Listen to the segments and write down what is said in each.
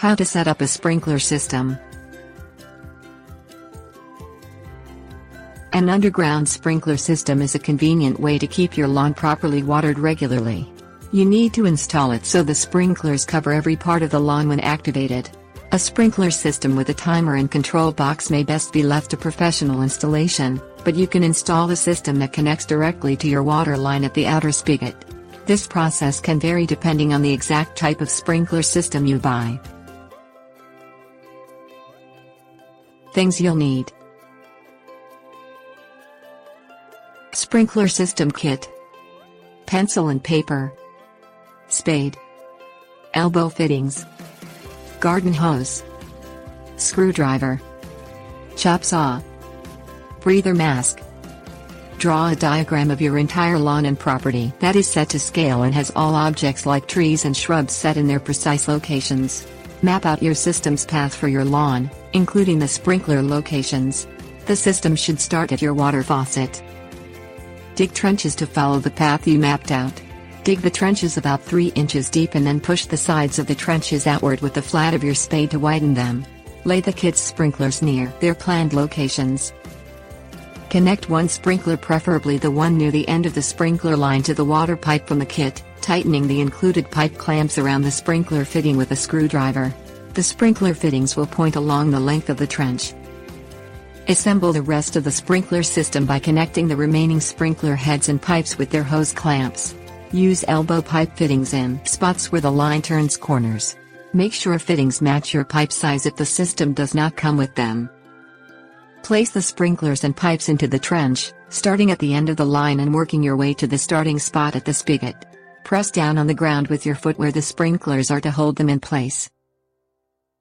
How to set up a sprinkler system. An underground sprinkler system is a convenient way to keep your lawn properly watered regularly. You need to install it so the sprinklers cover every part of the lawn when activated. A sprinkler system with a timer and control box may best be left to professional installation, but you can install a system that connects directly to your water line at the outer spigot. This process can vary depending on the exact type of sprinkler system you buy. Things you'll need: sprinkler system kit, pencil and paper, spade, elbow fittings, garden hose, screwdriver, chop saw, breather mask. Draw a diagram of your entire lawn and property that is set to scale and has all objects like trees and shrubs set in their precise locations. Map out your system's path for your lawn, including the sprinkler locations. The system should start at your water faucet. Dig trenches to follow the path you mapped out. Dig the trenches about 3 inches deep and then push the sides of the trenches outward with the flat of your spade to widen them. Lay the kit's sprinklers near their planned locations. Connect one sprinkler, preferably the one near the end of the sprinkler line, to the water pipe from the kit, tightening the included pipe clamps around the sprinkler fitting with a screwdriver. The sprinkler fittings will point along the length of the trench. Assemble the rest of the sprinkler system by connecting the remaining sprinkler heads and pipes with their hose clamps. Use elbow pipe fittings in spots where the line turns corners. Make sure fittings match your pipe size if the system does not come with them. Place the sprinklers and pipes into the trench, starting at the end of the line and working your way to the starting spot at the spigot. Press down on the ground with your foot where the sprinklers are to hold them in place.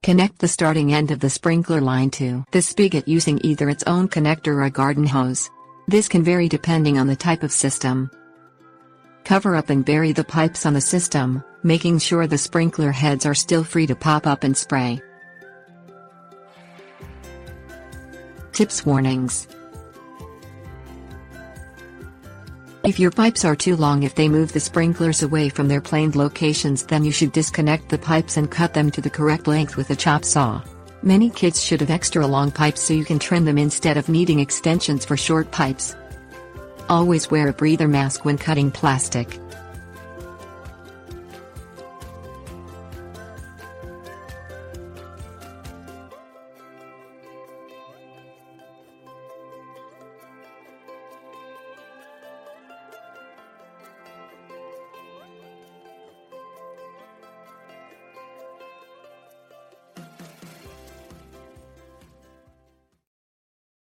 Connect the starting end of the sprinkler line to the spigot using either its own connector or a garden hose. This can vary depending on the type of system. Cover up and bury the pipes on the system, making sure the sprinkler heads are still free to pop up and spray. Tips: warnings. If your pipes are too long, if they move the sprinklers away from their planned locations, then you should disconnect the pipes and cut them to the correct length with a chop saw. Many kits should have extra long pipes so you can trim them instead of needing extensions for short pipes. Always wear a breather mask when cutting plastic.